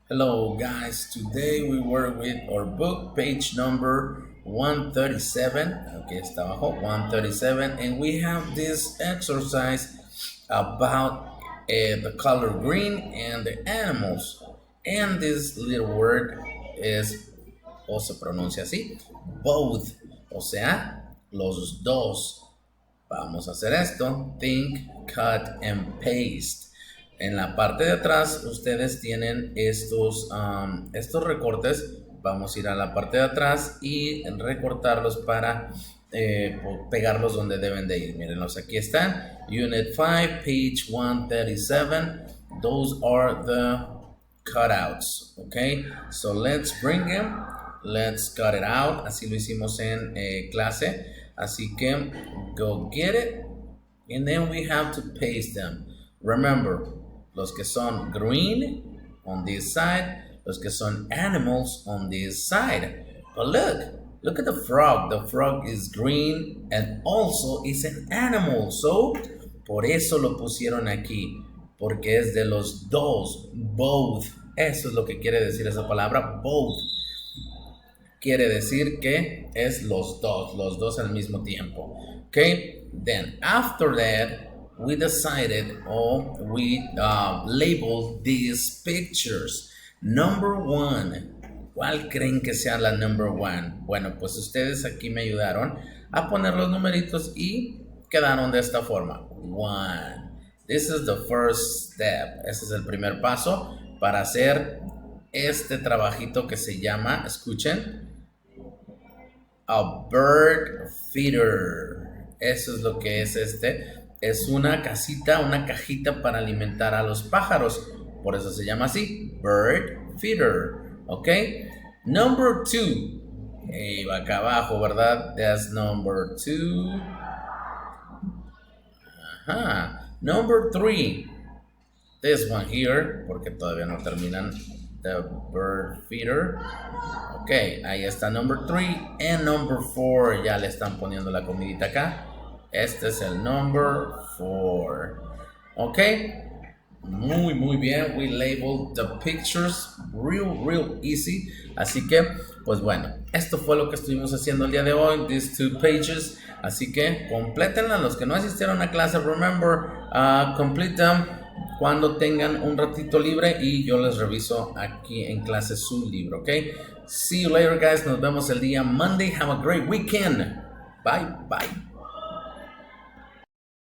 Hello guys, today we work with our book page number 137. Okay, está abajo, 137, and we have this exercise about the color green and the animals. And this little word is, o se pronuncia así, both, o sea, los dos. Vamos a hacer esto, think, cut and paste. En la parte de atrás ustedes tienen estos recortes. Vamos a ir a la parte de atrás y recortarlos para pegarlos donde deben de ir. Mírenlos, aquí están. Unit 5, page 137. Those are the cutouts. Okay, so let's bring them. Let's cut it out. Así lo hicimos en clase. Así que go get it. And then we have to paste them. Remember, los que son green on this side, los que son animals on this side. But look at the frog. The frog is green and also is an animal. So, por eso lo pusieron aquí. Porque es de los dos, both. Eso es lo que quiere decir esa palabra, both. Quiere decir que es los dos al mismo tiempo. Okay, then after that, we decided or we labeled these pictures. Number one. ¿Cuál creen que sea la number one? Bueno, pues ustedes aquí me ayudaron a poner los numeritos y quedaron de esta forma. One. This is the first step. Este es el primer paso para hacer este trabajito que se llama, escuchen, a bird feeder. Eso es lo que es este. Es una casita, una cajita para alimentar a los pájaros. Por eso se llama así, bird feeder. ¿Ok? Number two. Va acá abajo, ¿verdad? That's number two. Ajá. Number three. This one here, porque todavía no terminan. The bird feeder. Ok, ahí está number 3 and number 4. Ya le están poniendo la comidita acá. Este es el number 4. Ok, muy bien. We labeled the pictures real easy. Así que, pues bueno, esto fue lo que estuvimos haciendo el día de hoy. These two pages. Así que complétenla. Los que no asistieron a clase, remember, complete them cuando tengan un ratito libre y yo les reviso aquí en clase su libro, ¿ok? See you later, guys. Nos vemos el día Monday. Have a great weekend. Bye.